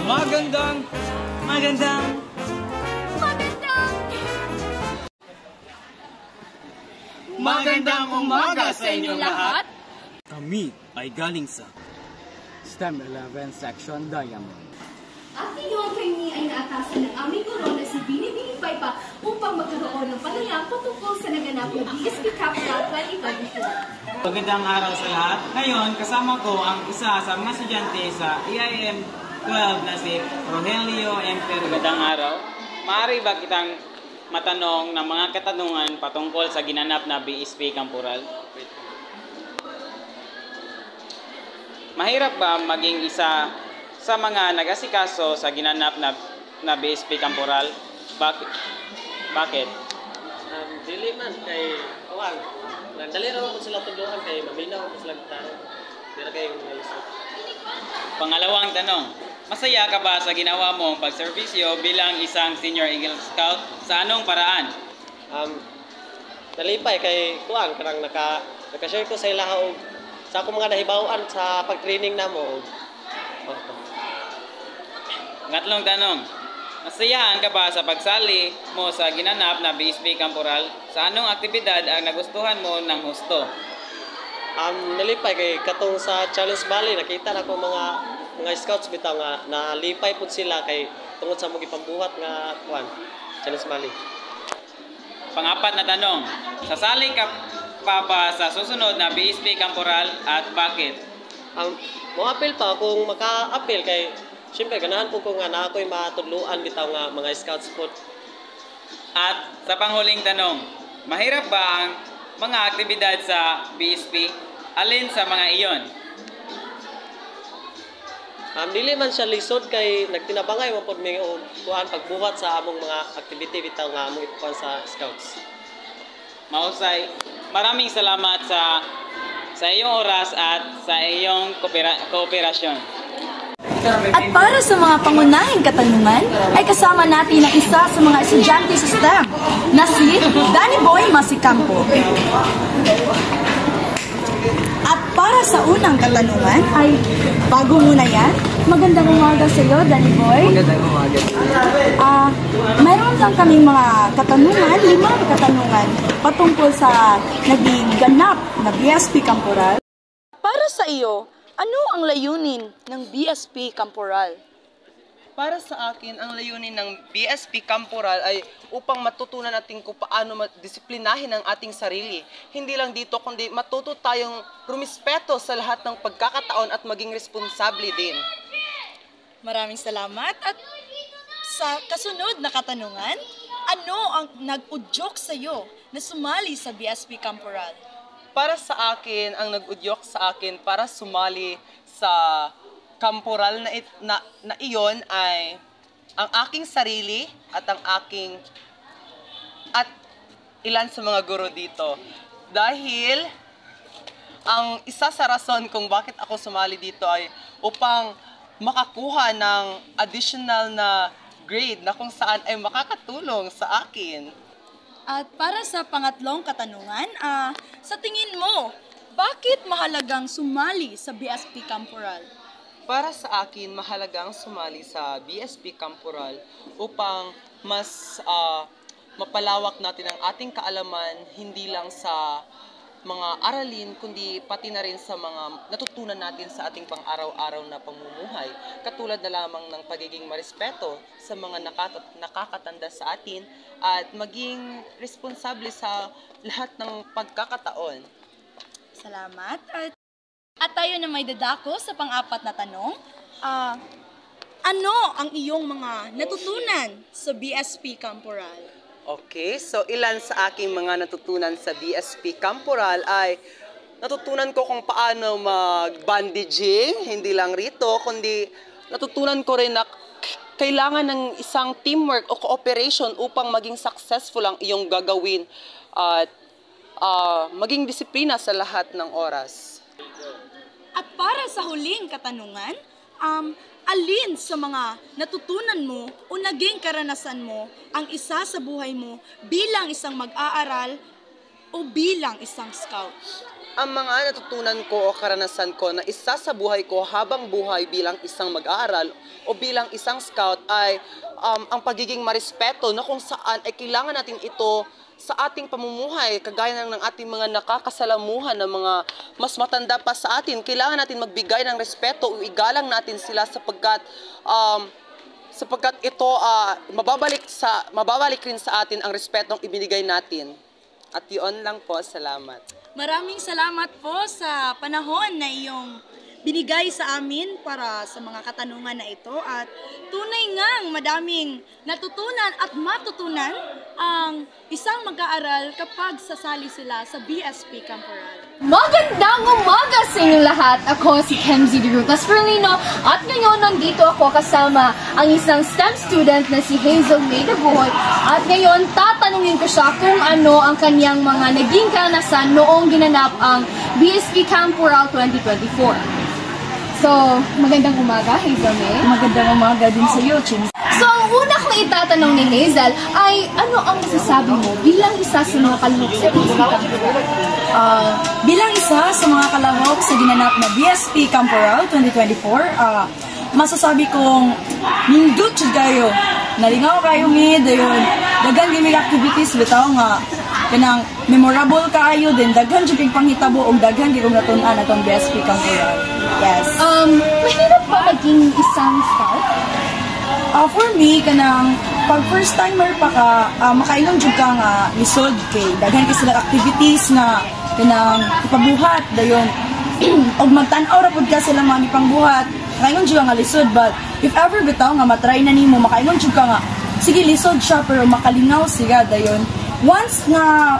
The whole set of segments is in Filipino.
Magandang, magandang, Magandang magandang umaga sa inyong lahat. Kami ay galing sa STEM 11 Section Diamond. At ngayon kami ay naatasan ng aming guro na si Binibini Paipa upang magkaroon ng panayam patungkol sa naganap na BSP Capital 2024. Magandang araw sa lahat. Ngayon, kasama ko ang isa sa mga estudyante sa EIM 12 na si Rogelio M. Perez. Magandang araw. Maaari ba kitang matanong ng mga katanungan patungkol sa ginanap na BSP Camporal? Mahirap ba maging isa sa mga nag-asikaso sa ginanap na BSP Camporal? Bakit? Dili man kay kuan. Nagdali ra ko sila tudloan kay maminaw ko sila gitara. Dira kay mga lisod. Pangalawang tanong, masaya ka ba sa ginawa mong pagserbisyo bilang isang senior Eagle Scout sa anong paraan? Nalipay kay kuan kanang naka-share ko sa ilaha og sa akong mga nahibaw-an sa pag-training namo. Ngatlong tanong, masayahan ka ba sa pagsali mo sa ginanap na BSP Camporal? Sa anong aktibidad ang nagustuhan mo ng husto? Nalipay kay katong sa Challenge Valley nakita na ko mga scouts bitaw nga nalipay pud sila kay tungod sa mga pambuhat nga kuan Challenge Valley. Pang-apat na tanong, sasali ka pa ba sa susunod na BSP Camporal at bakit? Mo apil pa kung maka-apil kay siyempre ganahan po ko nga na ako'y matudluan bitaw nga mga scouts po. At sa panghuling tanong, mahirap ba ang mga aktibidad sa BSP? Alin sa mga iyon? Dili man siya lisod kay nagtinabangay man pod mi og kuan pagbuhat sa among mga activity bitaw nga among ikuan sa scouts. Mahusay. Maraming salamat sa iyong oras at sa iyong kooperasyon. At para sa mga pangunahing katanungan, ay kasama natin ang isa sa mga estudyante sa STEM na si Danny Boy Masicampo. At para sa unang katanungan ay, bago muna yan, magandang umaga sa iyo, Danny Boy. Magandang umaga. Mayroon lang kaming mga katanungan, 5 katanungan patungkol sa naging ganap na BSP Camporal. Para sa iyo, ano ang layunin ng BSP Camporal? Para sa akin, ang layunin ng BSP Camporal ay upang matutunan natin kung paano disiplinahin ang ating sarili. Hindi lang dito, kundi matuto tayong rumispeto sa lahat ng pagkakataon at maging responsable din. Maraming salamat. At sa kasunod na katanungan, ano ang nag-udyok sa iyo na sumali sa BSP Camporal? Para sa akin, ang nag-udyok sa akin para sumali sa Camporal na iyon ay ang aking sarili at ilan sa mga guro dito. Dahil ang isa sa rason kung bakit ako sumali dito ay upang makakuha ng additional na grade na kung saan ay makakatulong sa akin. At para sa pangatlong katanungan, sa tingin mo, bakit mahalagang sumali sa BSP Camporal? Para sa akin, mahalagang sumali sa BSP Camporal upang mas mapalawak natin ang ating kaalaman hindi lang sa mga aralin kundi pati na rin sa mga natutunan natin sa ating pang-araw-araw na pamumuhay. Katulad na lamang ng pagiging marespeto sa mga nakakatanda sa atin at maging responsable sa lahat ng pagkakataon. Salamat. At tayo na may dadako sa pang-apat na tanong. Ano ang iyong mga natutunan sa BSP Camporal? Okay, so ilan sa aking mga natutunan sa BSP Camporal ay natutunan ko kung paano mag-bandaging, hindi lang rito, kundi natutunan ko rin na kailangan ng isang teamwork o cooperation upang maging successful ang iyong gagawin at maging disiplina sa lahat ng oras. At para sa huling katanungan, alin sa mga natutunan mo o naging karanasan mo ang isa sa buhay mo bilang isang mag-aaral o bilang isang scout? ang mga natutunan ko o karanasan ko na isa sa buhay ko habang buhay bilang isang mag-aaral o bilang isang scout ay ang pagiging marespeto na kung saan ay kailangan natin ito sa ating pamumuhay, kagaya ng ating mga nakakasalamuhan ng mga mas matanda pa sa atin. Kailangan natin magbigay ng respeto o igalang natin sila sapagkat ito mababalik rin sa atin ang respetong ibinigay natin. At yun lang po, salamat. Maraming salamat po sa panahon na iyong binigay sa amin para sa mga katanungan na ito at tunay ngang madaming natutunan at matutunan ang isang mag-aaral kapag sasali sila sa BSP Camporal. Magandang umaga sa inyong lahat! Ako si Kenzie de Rucas Ferlino at ngayon nandito ako kasama ang isang STEM student na si Hazel May Dabuhoy at ngayon tatanungin ko siya kung ano ang kanyang mga naging karanasan noong ginanap ang BSP Camporal 2024. So, magandang umaga, Hazel May. Magandang umaga din sa iyo, Chin. So, ang una kong itatanong ni Hazel ay ano ang masasabi mo bilang isa sa mga kalahok sa BSP Camporal? Bilang isa sa mga kalahok sa ginanap na BSP Camporal 2024, masasabi kong nindot siya kayo. Nalingaw kayo dayon. Dagan gimig activities bitaw nga kanang memorable kaayo din daghan jud kay panghitabo og daghan gyud natun-an atong BSP Camporal. Yes. Mahirap ba maging isang scout? For me, kanang pag first timer pa ka, makaingon jud ka nga lisod kay daghan kay sila activities na kanang ipabuhat dayon. Og magtan-aw ra pud ka sila mga ipangbuhat. Makaingon jud nga lisod, but if ever bitaw nga matry na nimo, makaingon jud ka nga sige lisod siya pero makalingaw siya dayon. Once nga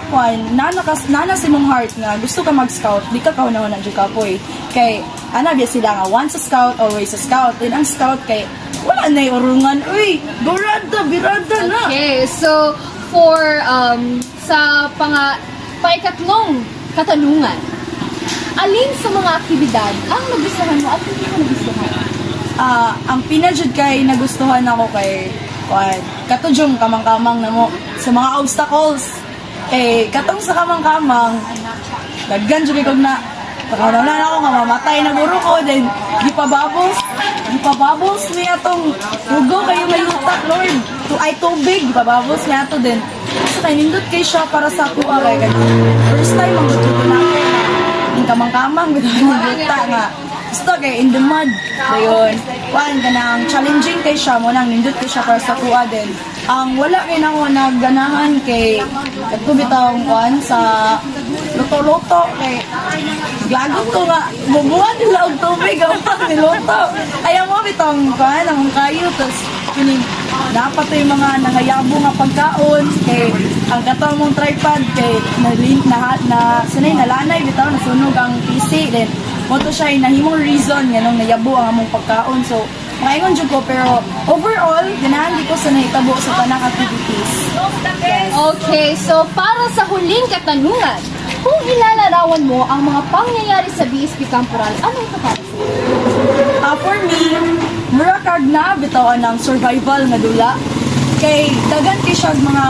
nana sa imong heart nga gusto ka mag-scout, di ka kauna-una jud ka poy. Kay ana biya sila nga once a scout, always a scout. Then ang scout kay wala na urungan. Uy, birada na. Okay, so for sa paikatlong katanungan, alin sa mga aktibidad ang nagustuhan mo at hindi mo nagustuhan? Ang pinajud kay nagustuhan ako kay katujong kamang-kamang na mo sa mga obstacles. Katong sa kamang-kamang, daggan jud ko na pagkaunaw na ako nga mamatay na guro ko, then gipabubbles niya atong hugo kayo mayutak, Lord. Ay tubig, gipabubbles niya ato din. So kay nindot kay siya para sa kuha kay first time ang gusto ko namin. Yung kamang-kamang, gita nga. Gusto kay in the mud. Dayon. Kanang challenging kay siya mo nang nindot kay siya para sa kuha din. Ang wala kay nako nagganahan kay nagkubitawang sa loto-loto kay gagot ko nga bubuhat nila og tubig ang niloto. Ayaw mo bitong ang kayo tas kining dapat yung mga nangayabo nga pagkaon kay ang katong mong tripod kay sanay nalanay bitaw nasunog ang PC then moto siya nahimong reason nga nung nayabo ang among pagkaon. So maingon jud ko pero overall ganahan di ko sa nahitabo sa tanang activities. Yes. Okay, so para sa huling katanungan, kung ilalarawan mo ang mga pangyayari sa BSP Camporal, ano ito para sa iyo? For me, murakag na bitaw ng survival nga dula. Kay dagan kay siya mga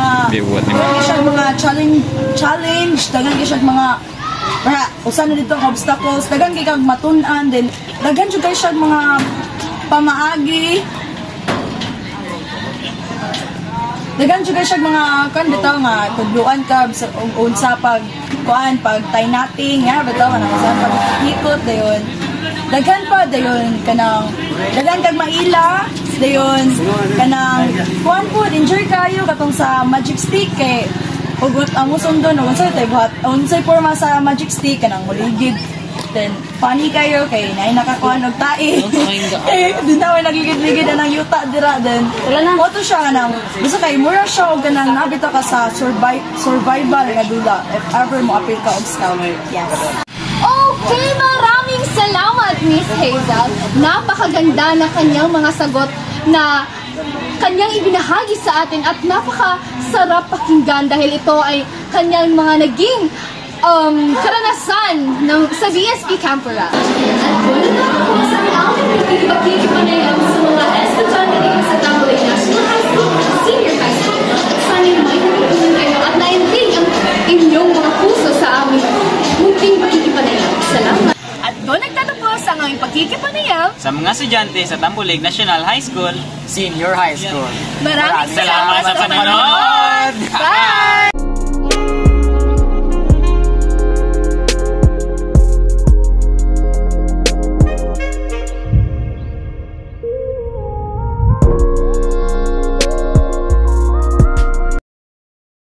challenge, dagan kay siya mga usan na dito obstacles, dagan kay kag matun-an, then dagan jud kay siya mga pamaagi. Dagan jud kay siya mga bitaw nga tudluan ka sa unsa pag tay nating bitaw nga usan pag ikot dayon. Daghan pa dayon kanang daghan kag maila dayon kanang enjoy kayo katong sa magic stick kay ugot ang usondon unsay tay buhat unsay forma sa magic stick kanang muligid then funny kayo kay nay nakakuha og tae di na way nagligid-ligid ang yuta dira then moto siya kanang gusto kay mura siya og kanang nabita ka sa survival nga dula if ever mo apil ka og scout. Yes. Okay, maraming salamat, Miss Hazel. Napakaganda na kanyang mga sagot na kanyang ibinahagi sa atin at napakasarap pakinggan dahil ito ay kanyang mga naging karanasan sa BSP Camporal. At wala na ako sa aming pagkikipanayam sa mga estudyante rin sa Tamboy National High School, Senior High School. At sana'y may natutunan kayo at nainting ang inyong mga puso sa aming munting pagkikipanayam. estudyante sa Tambulig National High School. Senior High School. Maraming Salamat sa panonood!